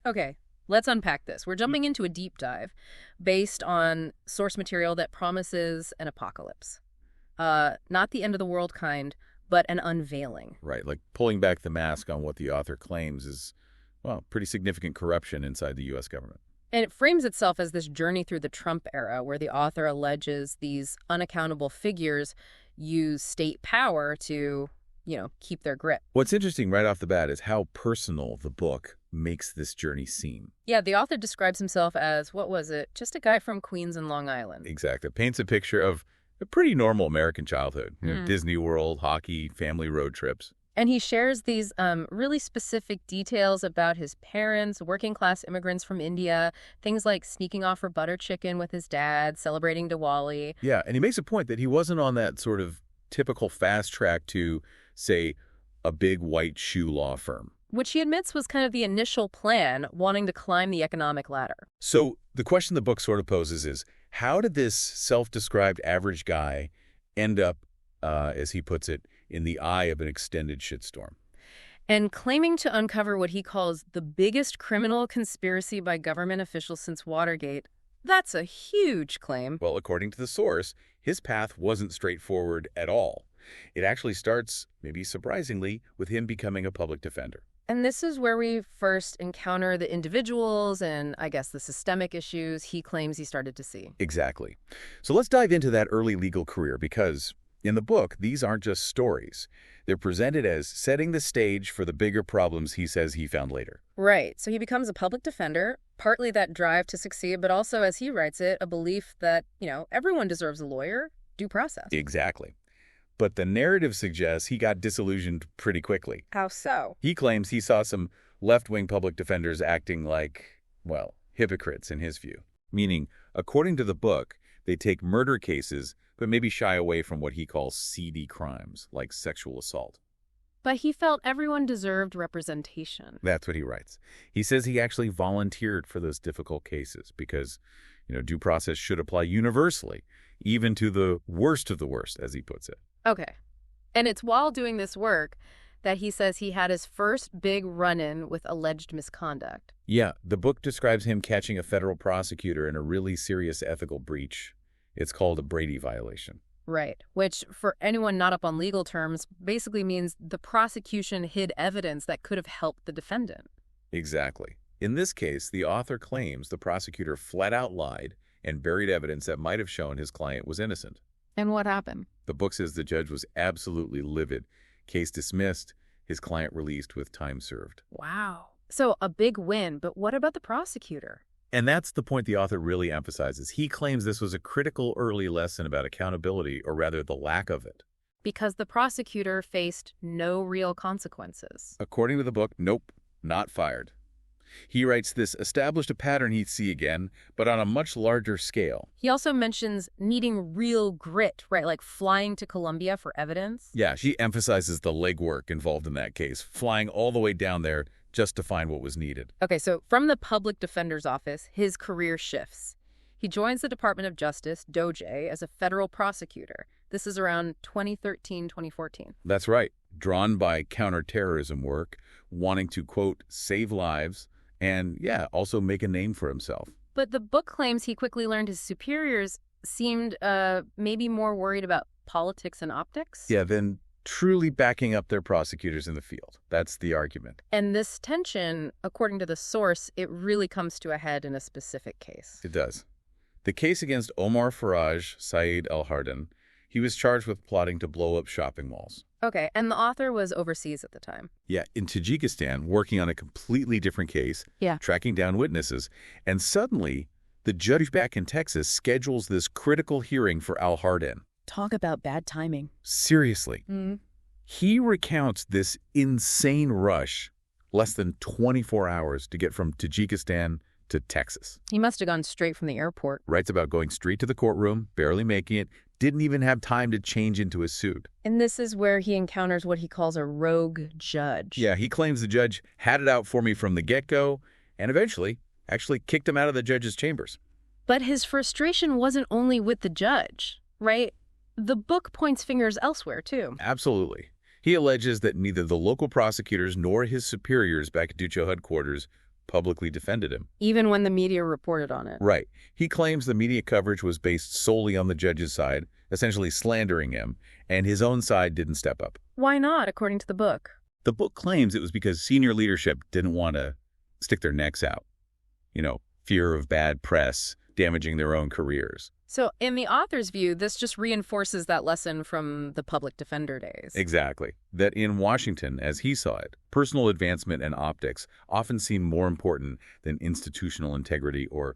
Okay, let's unpack this. We're jumping into a deep dive based on source material that promises an apocalypse. Not the end of the world kind, but an unveiling. Right, like pulling back the mask on what the author claims is, well, pretty significant corruption inside the U.S. government. And it frames itself as this journey through the Trump era where the author alleges these unaccountable figures use state power to, keep their grip. What's interesting right off the bat is how personal the book makes this journey seem. Yeah, the author describes himself as, what was it, just a guy from Queens and Long Island. Exactly. It paints a picture of a pretty normal American childhood. Disney World, hockey, family road trips. And he shares these really specific details about his parents, working-class immigrants from India, things like sneaking off for butter chicken with his dad, celebrating Diwali. Yeah, and he makes a point that he wasn't on that sort of typical fast track to, say, a big white shoe law firm. Which he admits was kind of the initial plan, wanting to climb the economic ladder. So the question the book sort of poses is, how did this self-described average guy end up, as he puts it, in the eye of an extended shitstorm? And claiming to uncover what he calls the biggest criminal conspiracy by government officials since Watergate, that's a huge claim. Well, according to the source, his path wasn't straightforward at all. It actually starts, maybe surprisingly, with him becoming a public defender. And this is where we first encounter the individuals and, I guess, the systemic issues he claims he started to see. Exactly. So let's dive into that early legal career because in the book, these aren't just stories. They're presented as setting the stage for the bigger problems he says he found later. Right. So he becomes a public defender, partly that drive to succeed, but also, as he writes it, a belief that, everyone deserves a lawyer, due process. Exactly. But the narrative suggests he got disillusioned pretty quickly. How so? He claims he saw some left-wing public defenders acting like, well, hypocrites in his view. Meaning, according to the book, they take murder cases, but maybe shy away from what he calls seedy crimes, like sexual assault. But he felt everyone deserved representation. That's what he writes. He says he actually volunteered for those difficult cases because, due process should apply universally, even to the worst of the worst, as he puts it. Okay. And it's while doing this work that he says he had his first big run-in with alleged misconduct. Yeah, the book describes him catching a federal prosecutor in a really serious ethical breach. It's called a Brady violation. Right, which, for anyone not up on legal terms, basically means the prosecution hid evidence that could have helped the defendant. Exactly. In this case, the author claims the prosecutor flat out lied and buried evidence that might have shown his client was innocent. And what happened? The book says the judge was absolutely livid. Case dismissed, his client released with time served. Wow. So a big win, but what about the prosecutor? And that's the point the author really emphasizes. He claims this was a critical early lesson about accountability, or rather the lack of it. Because the prosecutor faced no real consequences. According to the book, nope, not fired. He writes this established a pattern he'd see again, but on a much larger scale. He also mentions needing real grit, right? Like flying to Colombia for evidence. Yeah, she emphasizes the legwork involved in that case, flying all the way down there just to find what was needed. Okay, so from the public defender's office, his career shifts. He joins the Department of Justice, DOJ, as a federal prosecutor. This is around 2013, 2014. That's right. Drawn by counterterrorism work, wanting to, quote, save lives, and, yeah, also make a name for himself. But the book claims he quickly learned his superiors seemed maybe more worried about politics and optics. Yeah, than truly backing up their prosecutors in the field. That's the argument. And this tension, according to the source, it really comes to a head in a specific case. It does. The case against Omar Faraj Saeed al-Hardan, he was charged with plotting to blow up shopping malls. Okay, and the author was overseas at the time. Yeah, in Tajikistan, working on a completely different case, tracking down witnesses, and suddenly, the judge back in Texas schedules this critical hearing for al-Hardan. Talk about bad timing. Seriously. He recounts this insane rush, less than 24 hours to get from Tajikistan to Texas. He must have gone straight from the airport. Writes about going straight to the courtroom, barely making it, didn't even have time to change into his suit. And this is where he encounters what he calls a rogue judge. Yeah, he claims the judge had it out for me from the get-go, and eventually actually kicked him out of the judge's chambers. But his frustration wasn't only with the judge, right? The book points fingers elsewhere, too. Absolutely. He alleges that neither the local prosecutors nor his superiors back at Ducho headquarters publicly defended him. Even when the media reported on it. Right. He claims the media coverage was based solely on the judge's side, essentially slandering him, and his own side didn't step up. Why not, according to the book? The book claims it was because senior leadership didn't want to stick their necks out. Fear of bad press, damaging their own careers. So in the author's view, this just reinforces that lesson from the public defender days. Exactly. That in Washington, as he saw it, personal advancement and optics often seem more important than institutional integrity or,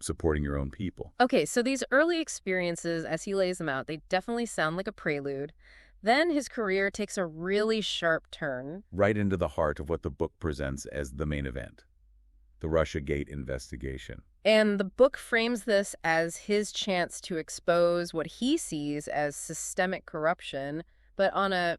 supporting your own people. Okay, so these early experiences, as he lays them out, they definitely sound like a prelude. Then his career takes a really sharp turn. Right into the heart of what the book presents as the main event, the Russiagate investigation. And the book frames this as his chance to expose what he sees as systemic corruption, but on a,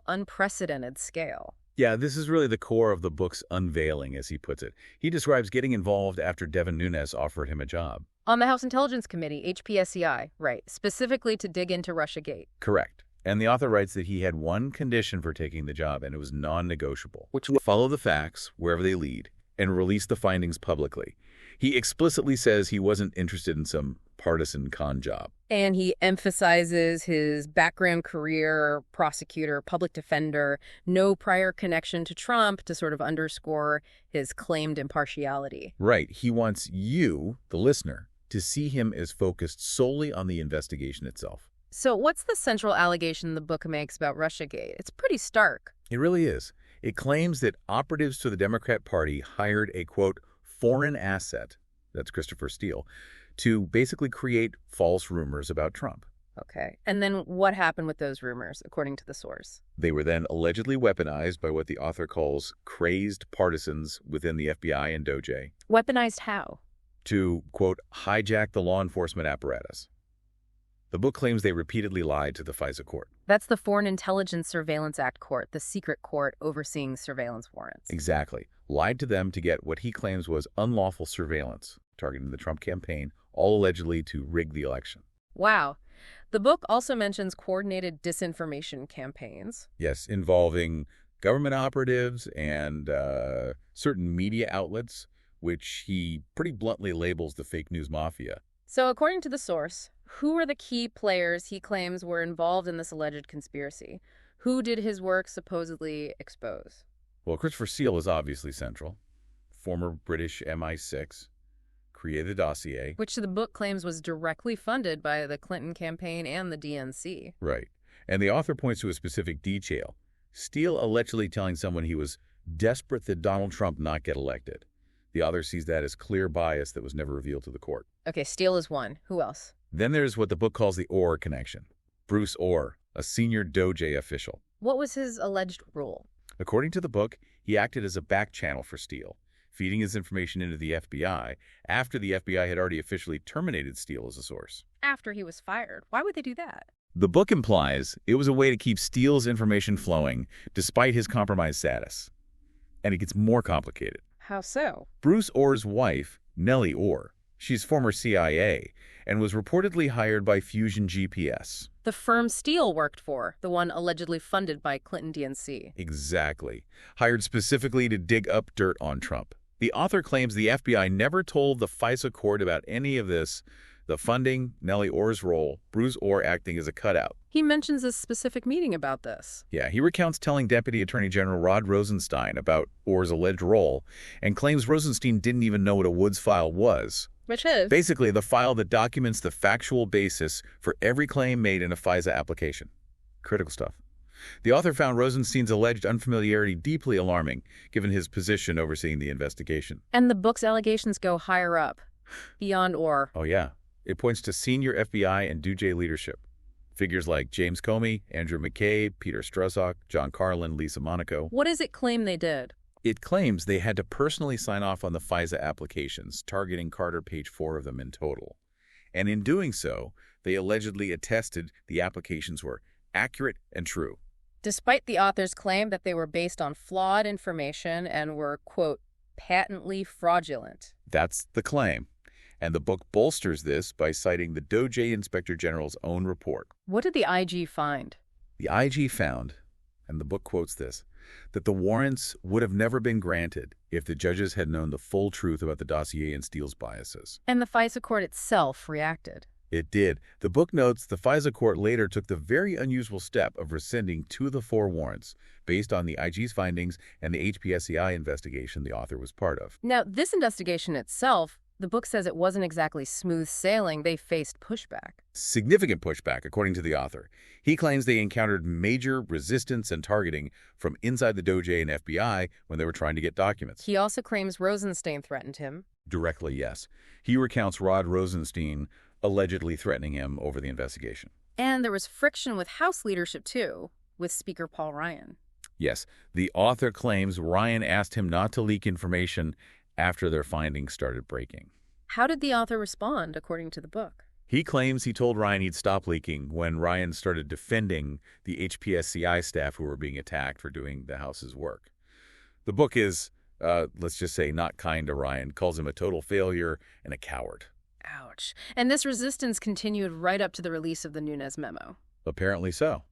unprecedented scale. Yeah, this is really the core of the book's unveiling, as he puts it. He describes getting involved after Devin Nunes offered him a job. On the House Intelligence Committee, HPSCI, right, specifically to dig into Russiagate. Correct. And the author writes that he had one condition for taking the job, and it was non-negotiable, which was follow the facts wherever they lead and release the findings publicly. He explicitly says he wasn't interested in some partisan con job. And he emphasizes his background career, prosecutor, public defender, no prior connection to Trump to sort of underscore his claimed impartiality. Right. He wants you, the listener, to see him as focused solely on the investigation itself. So what's the central allegation the book makes about Russiagate? It's pretty stark. It really is. It claims that operatives to the Democrat Party hired a, quote, foreign asset, that's Christopher Steele, to basically create false rumors about Trump. Okay. And then what happened with those rumors, according to the source? They were then allegedly weaponized by what the author calls crazed partisans within the FBI and DOJ. Weaponized how? To, quote, hijack the law enforcement apparatus. The book claims they repeatedly lied to the FISA court. That's the Foreign Intelligence Surveillance Act court, the secret court overseeing surveillance warrants. Exactly. Lied to them to get what he claims was unlawful surveillance, targeting the Trump campaign, all allegedly to rig the election. Wow. The book also mentions coordinated disinformation campaigns. Yes, involving government operatives and certain media outlets, which he pretty bluntly labels the fake news mafia. So according to the source, who are the key players he claims were involved in this alleged conspiracy? Who did his work supposedly expose? Well, Christopher Steele is obviously central. Former British MI6, created the dossier. Which the book claims was directly funded by the Clinton campaign and the DNC. Right. And the author points to a specific detail. Steele allegedly telling someone he was desperate that Donald Trump not get elected. The author sees that as clear bias that was never revealed to the court. Okay, Steele is one. Who else? Then there's what the book calls the Orr connection. Bruce Orr, a senior DOJ official. What was his alleged role? According to the book, he acted as a back channel for Steele, feeding his information into the FBI after the FBI had already officially terminated Steele as a source. After he was fired. Why would they do that? The book implies it was a way to keep Steele's information flowing despite his compromised status. And it gets more complicated. How so? Bruce Orr's wife, Nellie Orr, she's former CIA and was reportedly hired by Fusion GPS. The firm Steele worked for, the one allegedly funded by Clinton DNC. Exactly. Hired specifically to dig up dirt on Trump. The author claims the FBI never told the FISA court about any of this, the funding, Nellie Orr's role, Bruce Orr acting as a cutout. He mentions a specific meeting about this. Yeah, he recounts telling Deputy Attorney General Rod Rosenstein about Orr's alleged role and claims Rosenstein didn't even know what a Woods file was. Which is? Basically, the file that documents the factual basis for every claim made in a FISA application. Critical stuff. The author found Rosenstein's alleged unfamiliarity deeply alarming, given his position overseeing the investigation. And the book's allegations go higher up, beyond Orr. Oh, yeah. It points to senior FBI and DOJ leadership. Figures like James Comey, Andrew McCabe, Peter Strzok, John Carlin, Lisa Monaco. What does it claim they did? It claims they had to personally sign off on the FISA applications, targeting Carter page 4 of them in total. And in doing so, they allegedly attested the applications were accurate and true. Despite the author's claim that they were based on flawed information and were, quote, patently fraudulent. That's the claim. And the book bolsters this by citing the DOJ Inspector General's own report. What did the IG find? The IG found, and the book quotes this, that the warrants would have never been granted if the judges had known the full truth about the dossier and Steele's biases. And the FISA court itself reacted. It did. The book notes the FISA court later took the very unusual step of rescinding 2 of the 4 warrants based on the IG's findings and the HPSCI investigation the author was part of. Now, this investigation itself, the book says it wasn't exactly smooth sailing. They faced pushback. Significant pushback, according to the author. He claims they encountered major resistance and targeting from inside the DOJ and FBI when they were trying to get documents. He also claims Rosenstein threatened him. Directly, yes. He recounts Rod Rosenstein allegedly threatening him over the investigation. And there was friction with House leadership, too, with Speaker Paul Ryan. Yes, the author claims Ryan asked him not to leak information after their findings started breaking. How did the author respond, according to the book? He claims he told Ryan he'd stop leaking when Ryan started defending the HPSCI staff who were being attacked for doing the House's work. The book is, let's just say, not kind to Ryan, calls him a total failure and a coward. Ouch. And this resistance continued right up to the release of the Nunes memo. Apparently so.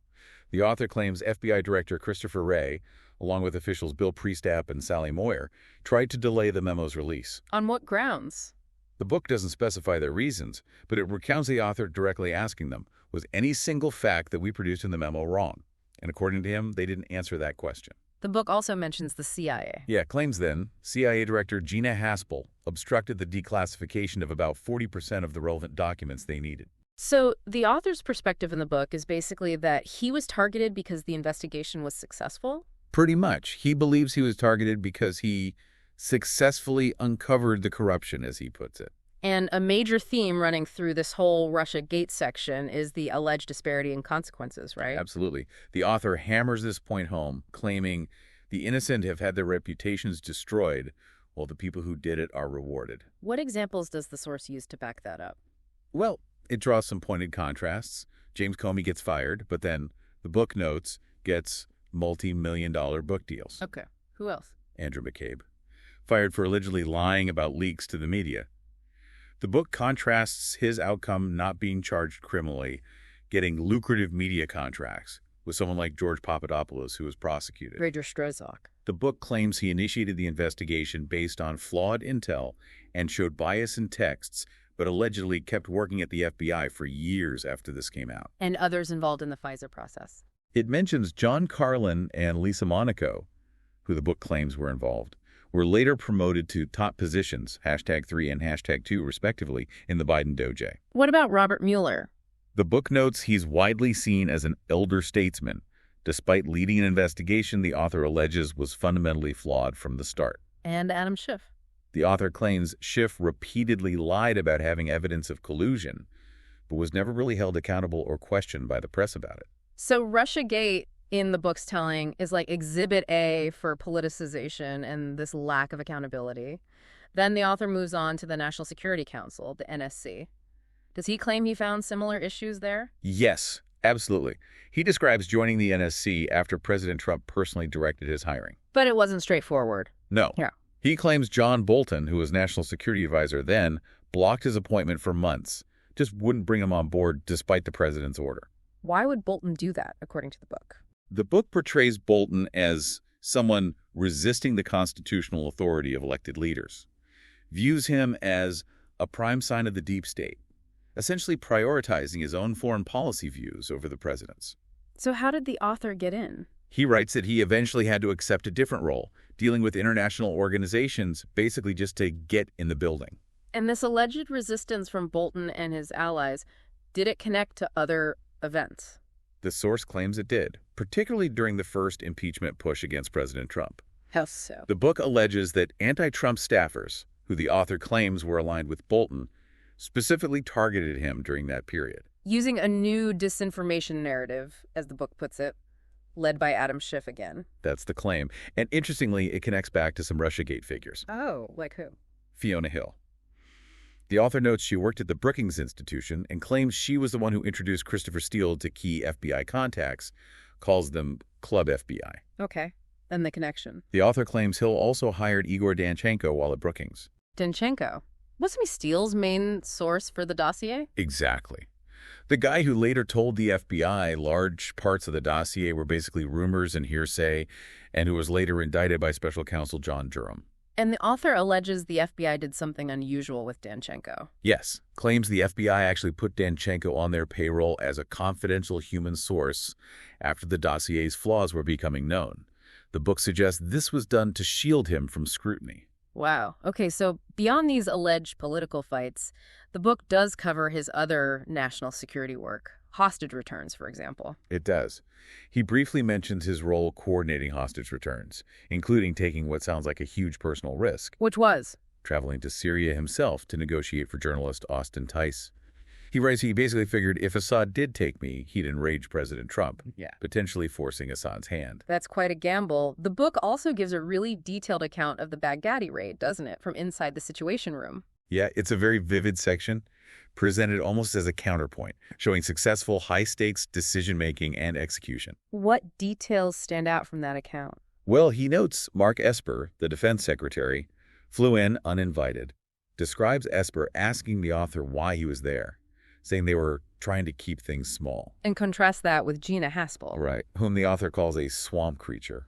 The author claims FBI Director Christopher Wray, along with officials Bill Priestap and Sally Moyer, tried to delay the memo's release. On what grounds? The book doesn't specify their reasons, but it recounts the author directly asking them, was any single fact that we produced in the memo wrong? And according to him, they didn't answer that question. The book also mentions the CIA. Yeah, claims then, CIA Director Gina Haspel obstructed the declassification of about 40% of the relevant documents they needed. So the author's perspective in the book is basically that he was targeted because the investigation was successful? Pretty much. He believes he was targeted because he successfully uncovered the corruption, as he puts it. And a major theme running through this whole Russiagate section is the alleged disparity in consequences, right? Absolutely. The author hammers this point home, claiming the innocent have had their reputations destroyed, while the people who did it are rewarded. What examples does the source use to back that up? Well, it draws some pointed contrasts. James Comey gets fired, but then the book notes gets multi-million-dollar book deals. Okay. Who else? Andrew McCabe, fired for allegedly lying about leaks to the media. The book contrasts his outcome not being charged criminally, getting lucrative media contracts, with someone like George Papadopoulos, who was prosecuted. Rager Strozak. The book claims he initiated the investigation based on flawed intel and showed bias in texts, but allegedly kept working at the FBI for years after this came out. And others involved in the FISA process. It mentions John Carlin and Lisa Monaco, who the book claims were involved, were later promoted to top positions, #3 and #2 respectively, in the Biden DOJ. What about Robert Mueller? The book notes he's widely seen as an elder statesman. Despite leading an investigation the author alleges was fundamentally flawed from the start. And Adam Schiff. The author claims Schiff repeatedly lied about having evidence of collusion, but was never really held accountable or questioned by the press about it. So Russiagate, in the book's telling, is like Exhibit A for politicization and this lack of accountability. Then the author moves on to the National Security Council, the NSC. Does he claim he found similar issues there? Yes, absolutely. He describes joining the NSC after President Trump personally directed his hiring. But it wasn't straightforward. No. Yeah. He claims John Bolton, who was National Security Advisor then, blocked his appointment for months, just wouldn't bring him on board despite the president's order. Why would Bolton do that, according to the book? The book portrays Bolton as someone resisting the constitutional authority of elected leaders, views him as a prime sign of the deep state, essentially prioritizing his own foreign policy views over the president's. So how did the author get in? He writes that he eventually had to accept a different role, dealing with international organizations, basically just to get in the building. And this alleged resistance from Bolton and his allies, did it connect to other events? The source claims it did, particularly during the first impeachment push against President Trump. How so? The book alleges that anti-Trump staffers, who the author claims were aligned with Bolton, specifically targeted him during that period. Using a new disinformation narrative, as the book puts it, led by Adam Schiff again. That's the claim. And interestingly, it connects back to some Russiagate figures. Oh, like who? Fiona Hill. The author notes she worked at the Brookings Institution and claims she was the one who introduced Christopher Steele to key FBI contacts, calls them Club FBI. Okay, then the connection. The author claims Hill also hired Igor Danchenko while at Brookings. Danchenko? Wasn't he Steele's main source for the dossier? Exactly. The guy who later told the FBI large parts of the dossier were basically rumors and hearsay, and who was later indicted by special counsel John Durham. And the author alleges the FBI did something unusual with Danchenko. Yes, claims the FBI actually put Danchenko on their payroll as a confidential human source after the dossier's flaws were becoming known. The book suggests this was done to shield him from scrutiny. Wow. Okay, so beyond these alleged political fights, the book does cover his other national security work, hostage returns, for example. It does. He briefly mentions his role coordinating hostage returns, including taking what sounds like a huge personal risk, Which was? traveling to Syria himself to negotiate for journalist Austin Tice. He writes he basically figured if Assad did take me, he'd enrage President Trump, potentially forcing Assad's hand. That's quite a gamble. The book also gives a really detailed account of the Baghdadi raid, doesn't it, from inside the Situation Room? Yeah, it's a very vivid section, presented almost as a counterpoint, showing successful high-stakes decision-making and execution. What details stand out from that account? Well, he notes Mark Esper, the defense secretary, flew in uninvited, describes Esper asking the author why he was there, saying they were trying to keep things small. And contrast that with Gina Haspel. Right, whom the author calls a swamp creature.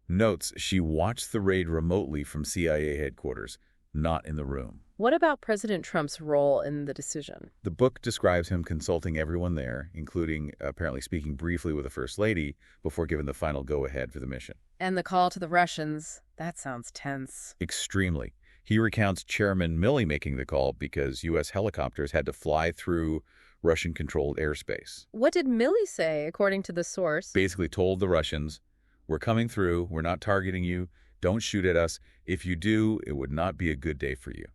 Notes she watched the raid remotely from CIA headquarters, not in the room. What about President Trump's role in the decision? The book describes him consulting everyone there, including apparently speaking briefly with the First Lady before giving the final go-ahead for the mission. And the call to the Russians, that sounds tense. Extremely. He recounts Chairman Milley making the call because U.S. helicopters had to fly through Russian-controlled airspace. What did Milley say, according to the source? Basically told the Russians, we're coming through, we're not targeting you, don't shoot at us. If you do, it would not be a good day for you.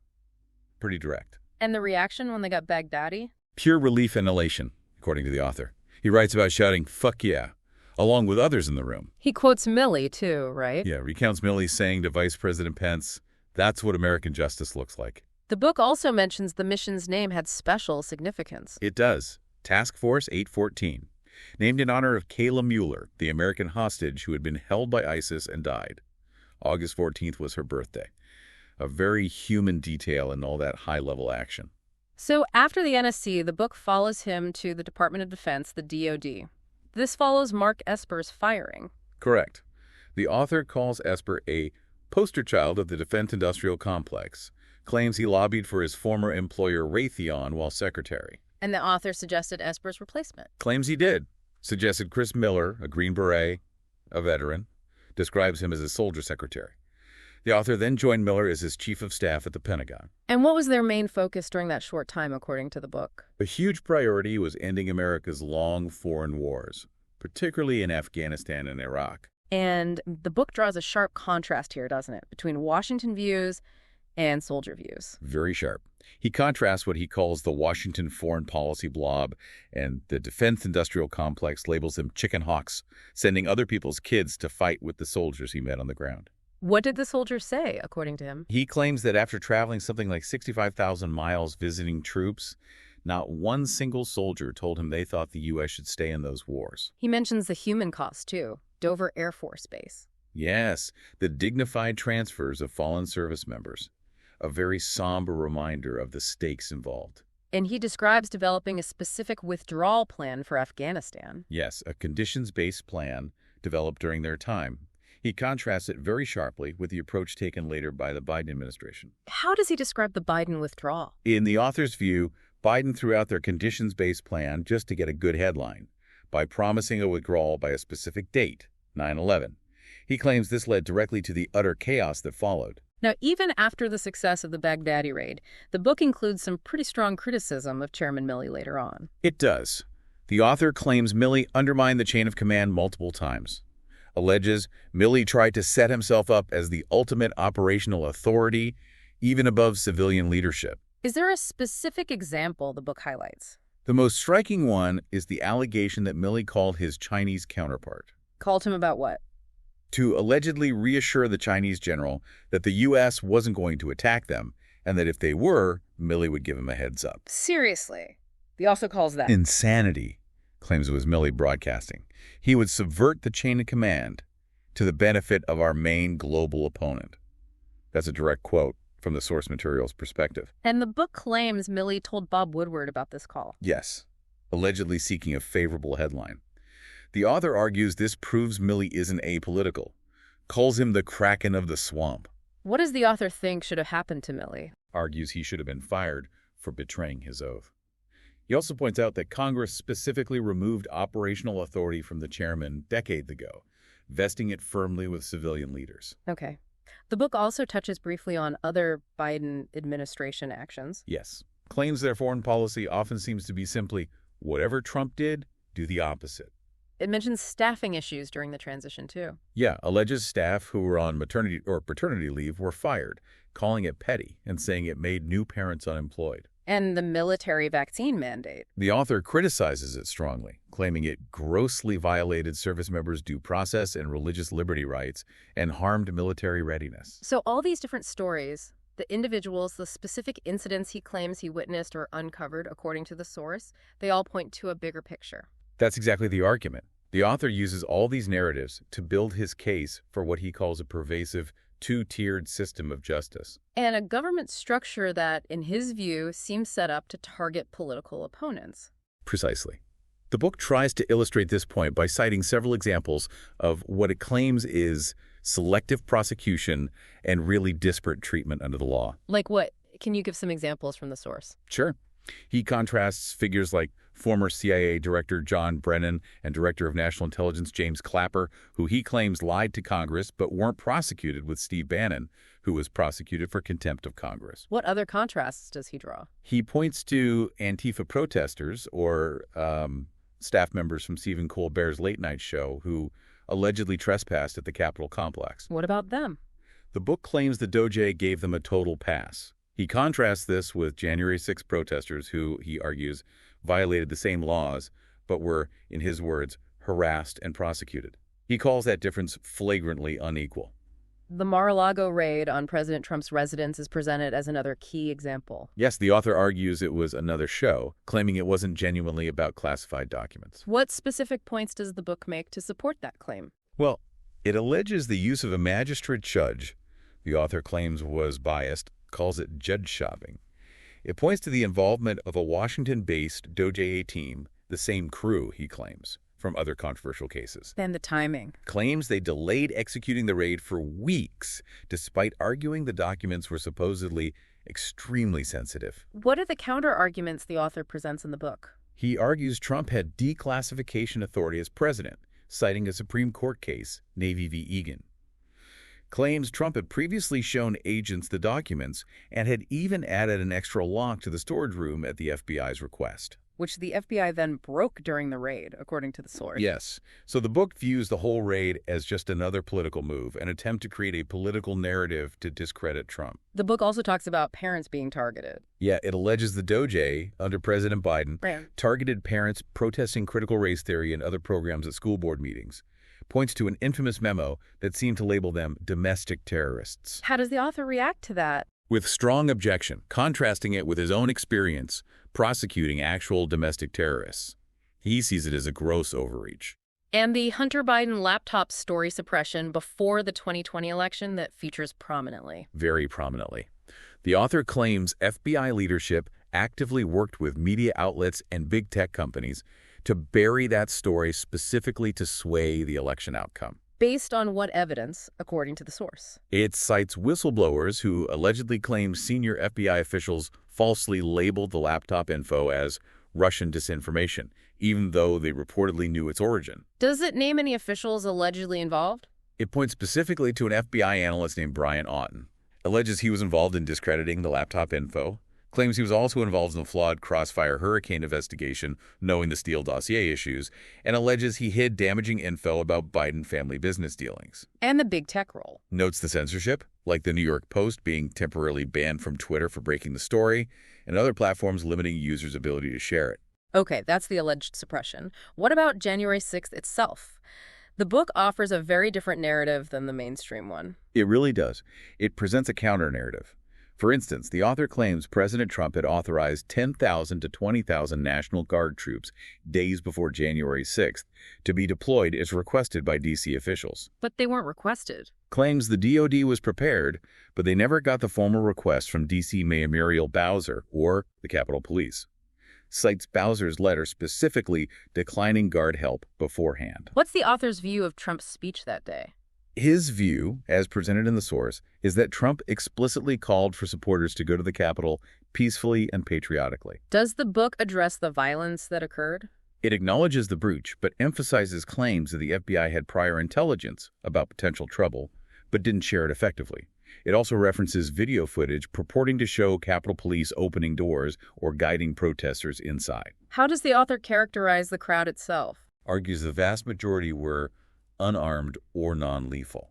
Pretty direct. And the reaction when they got Baghdadi? Pure relief and elation, according to the author. He writes about shouting, "Fuck yeah," along with others in the room. He quotes Milley, too, right? Yeah, recounts Milley saying to Vice President Pence, that's what American justice looks like. The book also mentions the mission's name had special significance. It does. Task Force 814, named in honor of Kayla Mueller, the American hostage who had been held by ISIS and died. August 14th was her birthday. A very human detail in all that high-level action. So after the NSC, the book follows him to the Department of Defense, the DoD. This follows Mark Esper's firing. Correct. The author calls Esper a poster child of the defense industrial complex, claims he lobbied for his former employer Raytheon while secretary. And the author suggested Esper's replacement. Claims he did. Suggested Chris Miller, a Green Beret, a veteran, describes him as a soldier secretary. The author then joined Miller as his chief of staff at the Pentagon. And what was their main focus during that short time, according to the book? A huge priority was ending America's long foreign wars, particularly in Afghanistan and Iraq. And the book draws a sharp contrast here, doesn't it, between Washington views and soldier views. Very sharp. He contrasts what he calls the Washington foreign policy blob, and the defense industrial complex labels them chicken hawks, sending other people's kids to fight with the soldiers he met on the ground. What did the soldiers say, according to him? He claims that after traveling something like 65,000 miles visiting troops, not one single soldier told him they thought the U.S. should stay in those wars. He mentions the human cost, too. Dover Air Force Base. Yes, the dignified transfers of fallen service members. A very somber reminder of the stakes involved. And he describes developing a specific withdrawal plan for Afghanistan. Yes, a conditions-based plan developed during their time. He contrasts it very sharply with the approach taken later by the Biden administration. How does he describe the Biden withdrawal? In the author's view, Biden threw out their conditions-based plan just to get a good headline, by promising a withdrawal by a specific date, 9/11. He claims this led directly to the utter chaos that followed. Now, even after the success of the Baghdadi raid, the book includes some pretty strong criticism of Chairman Milley later on. It does. The author claims Milley undermined the chain of command multiple times. Alleges Milley tried to set himself up as the ultimate operational authority, even above civilian leadership. Is there a specific example the book highlights? The most striking one is the allegation that Milley called his Chinese counterpart. Called him about what? To allegedly reassure the Chinese general that the U.S. wasn't going to attack them, and that if they were, Milley would give him a heads up. Seriously? He also calls that insanity, claims it was Milley broadcasting. He would subvert the chain of command to the benefit of our main global opponent. That's a direct quote from the source material's perspective. And the book claims Milley told Bob Woodward about this call. Yes. allegedly seeking a favorable headline. The author argues this proves Milley isn't apolitical, calls him the Kraken of the swamp, What does the author think should have happened to Milley? argues he should have been fired for betraying his oath. He also points out that Congress specifically removed operational authority from the chairman decades ago, vesting it firmly with civilian leaders. Okay. The book also touches briefly on other Biden administration actions. Yes, claims their foreign policy often seems to be simply, whatever Trump did, do the opposite. It mentions staffing issues during the transition, too. Yeah, alleges staff who were on maternity or paternity leave were fired, calling it petty and saying it made new parents unemployed. And the military vaccine mandate. The author criticizes it strongly, claiming it grossly violated service members' due process and religious liberty rights and harmed military readiness. So all these different stories, the individuals, the specific incidents he claims he witnessed or uncovered according to the source, they all point to a bigger picture. That's exactly the argument. The author uses all these narratives to build his case for what he calls a pervasive, two-tiered system of justice. And a government structure that, in his view, seems set up to target political opponents. Precisely. The book tries to illustrate this point by citing several examples of what it claims is selective prosecution and really disparate treatment under the law. Like what? Can you give some examples from the source? Sure. He contrasts figures like former CIA Director John Brennan and Director of National Intelligence James Clapper, who he claims lied to Congress but weren't prosecuted, with Steve Bannon, who was prosecuted for contempt of Congress. What other contrasts does he draw? He points to Antifa protesters or staff members from Stephen Colbert's late-night show who allegedly trespassed at the Capitol complex. What about them? The book claims the DOJ gave them a total pass. He contrasts this with January 6 protesters who, he argues, violated the same laws, but were, in his words, harassed and prosecuted. He calls that difference flagrantly unequal. The Mar-a-Lago raid on President Trump's residence is presented as another key example. Yes, the author argues it was another show, claiming it wasn't genuinely about classified documents. What specific points does the book make to support that claim? Well, it alleges the use of a magistrate judge the author claims was biased, calls it judge shopping. It points to the involvement of a Washington-based DOJ team, the same crew, he claims, from other controversial cases. Then the timing. Claims they delayed executing the raid for weeks, despite arguing the documents were supposedly extremely sensitive. What are the counter-arguments the author presents in the book? He argues Trump had declassification authority as president, citing a Supreme Court case, Navy v. Egan. Claims Trump had previously shown agents the documents and had even added an extra lock to the storage room at the FBI's request. Which the FBI then broke during the raid, according to the source. Yes. So the book views the whole raid as just another political move, an attempt to create a political narrative to discredit Trump. The book also talks about parents being targeted. Yeah, it alleges the DOJ, under President Biden, targeted parents protesting critical race theory and other programs at school board meetings. Points to an infamous memo that seemed to label them domestic terrorists. How does the author react to that? With strong objection, contrasting it with his own experience prosecuting actual domestic terrorists. He sees it as a gross overreach. And the Hunter Biden laptop story suppression before the 2020 election that features prominently. Very prominently. The author claims FBI leadership actively worked with media outlets and big tech companies to bury that story specifically to sway the election outcome. Based on what evidence, according to the source? It cites whistleblowers who allegedly claim senior FBI officials falsely labeled the laptop info as Russian disinformation, even though they reportedly knew its origin. Does it name any officials allegedly involved? It points specifically to an FBI analyst named Brian Auten. Alleges he was involved in discrediting the laptop info. Claims he was also involved in the flawed Crossfire hurricane investigation, knowing the Steele dossier issues, and alleges he hid damaging info about Biden family business dealings. And the big tech role. Notes the censorship, like the New York Post being temporarily banned from Twitter for breaking the story, and other platforms limiting users' ability to share it. Okay, that's the alleged suppression. What about January 6th itself? The book offers a very different narrative than the mainstream one. It really does. It presents a counter-narrative. For instance, the author claims President Trump had authorized 10,000 to 20,000 National Guard troops days before January 6th to be deployed as requested by D.C. officials. But they weren't requested. Claims the DOD was prepared, but they never got the formal request from D.C. Mayor Muriel Bowser or the Capitol Police. cites Bowser's letter specifically declining guard help beforehand. What's the author's view of Trump's speech that day? His view, as presented in the source, is that Trump explicitly called for supporters to go to the Capitol peacefully and patriotically. Does the book address the violence that occurred? It acknowledges the breach, but emphasizes claims that the FBI had prior intelligence about potential trouble, but didn't share it effectively. It also references video footage purporting to show Capitol Police opening doors or guiding protesters inside. How does the author characterize the crowd itself? Argues the vast majority were unarmed or non-lethal.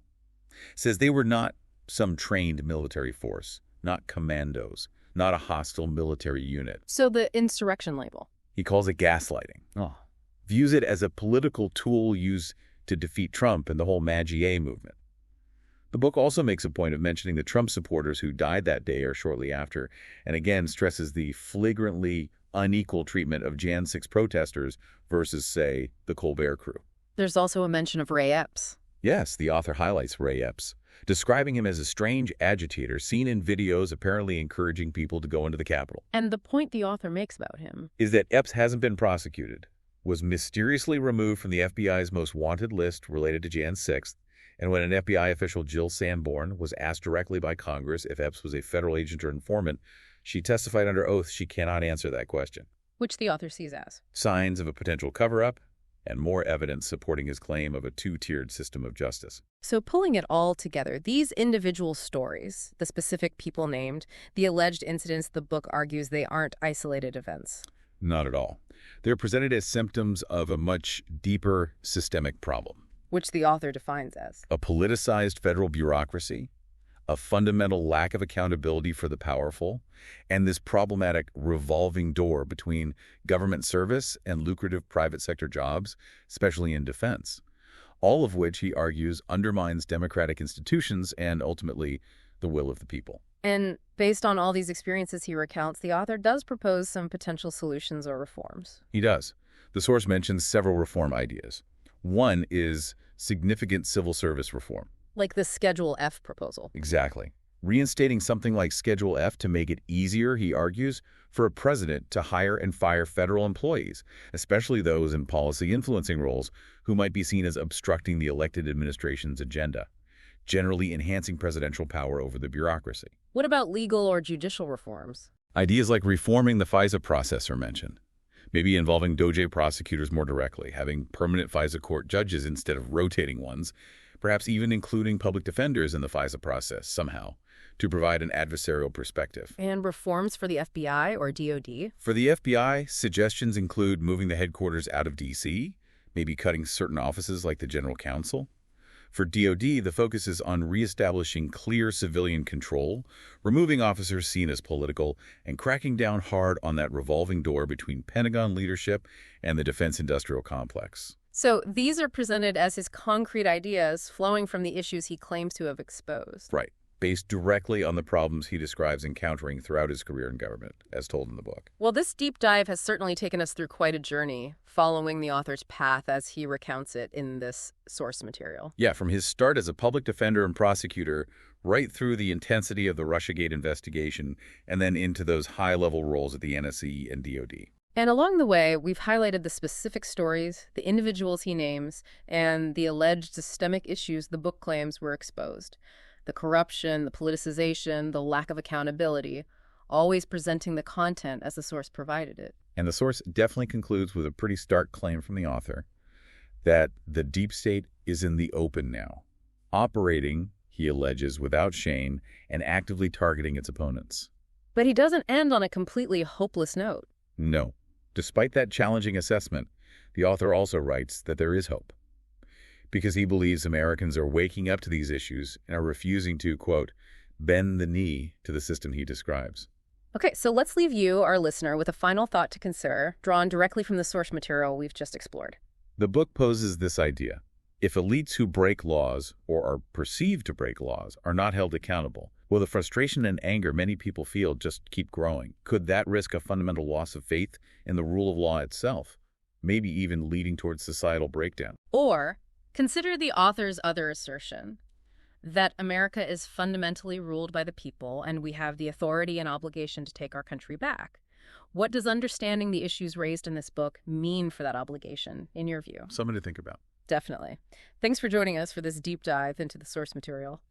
Says they were not some trained military force, not commandos, not a hostile military unit. So the insurrection label. He calls it gaslighting. Views it as a political tool used to defeat Trump and the whole MAGA movement. The book also makes a point of mentioning the Trump supporters who died that day or shortly after, and again stresses the flagrantly unequal treatment of Jan 6 protesters versus, say, the Colbert crew. There's also a mention of Ray Epps. Yes, the author highlights Ray Epps, describing him as a strange agitator seen in videos apparently encouraging people to go into the Capitol. And the point the author makes about him is that Epps hasn't been prosecuted, was mysteriously removed from the FBI's most wanted list related to Jan 6th, and when an FBI official, Jill Sanborn, was asked directly by Congress if Epps was a federal agent or informant, she testified under oath she cannot answer that question. Which the author sees as signs of a potential cover-up and more evidence supporting his claim of a two-tiered system of justice. So pulling it all together, these individual stories, the specific people named, the alleged incidents, the book argues they aren't isolated events. Not at all. They're presented as symptoms of a much deeper systemic problem. Which the author defines as a politicized federal bureaucracy, a fundamental lack of accountability for the powerful, and this problematic revolving door between government service and lucrative private sector jobs, especially in defense, all of which, he argues, undermines democratic institutions and, ultimately, the will of the people. And based on all these experiences he recounts, the author does propose some potential solutions or reforms. He does. The source mentions several reform ideas. One is significant civil service reform. Like the Schedule F proposal. Exactly. Reinstating something like Schedule F to make it easier, he argues, for a president to hire and fire federal employees, especially those in policy influencing roles who might be seen as obstructing the elected administration's agenda, generally enhancing presidential power over the bureaucracy. What about legal or judicial reforms? Ideas like reforming the FISA process are mentioned. Maybe involving DOJ prosecutors more directly, having permanent FISA court judges instead of rotating ones, perhaps even including public defenders in the FISA process somehow to provide an adversarial perspective. And reforms for the FBI or DOD? For the FBI, suggestions include moving the headquarters out of D.C., maybe cutting certain offices like the General Counsel. For DOD, the focus is on reestablishing clear civilian control, removing officers seen as political, and cracking down hard on that revolving door between Pentagon leadership and the defense industrial complex. So these are presented as his concrete ideas flowing from the issues he claims to have exposed. Right. Based directly on the problems he describes encountering throughout his career in government, as told in the book. Well, this deep dive has certainly taken us through quite a journey, following the author's path as he recounts it in this source material. Yeah, from his start as a public defender and prosecutor, right through the intensity of the Russiagate investigation, and then into those high-level roles at the NSC and DOD. And along the way, we've highlighted the specific stories, the individuals he names, and the alleged systemic issues the book claims were exposed. The corruption, the politicization, the lack of accountability, always presenting the content as the source provided it. And the source definitely concludes with a pretty stark claim from the author that the deep state is in the open now, operating, he alleges, without shame and actively targeting its opponents. But he doesn't end on a completely hopeless note. No. Despite that challenging assessment, the author also writes that there is hope, because he believes Americans are waking up to these issues and are refusing to, quote, bend the knee to the system he describes. Okay, so let's leave you, our listener, with a final thought to consider, drawn directly from the source material we've just explored. The book poses this idea. If elites who break laws, or are perceived to break laws, are not held accountable, will the frustration and anger many people feel just keep growing? Could that risk a fundamental loss of faith in the rule of law itself, maybe even leading towards societal breakdown? Or consider the author's other assertion, that America is fundamentally ruled by the people and we have the authority and obligation to take our country back. What does understanding the issues raised in this book mean for that obligation, in your view? Something to think about. Definitely. Thanks for joining us for this deep dive into the source material.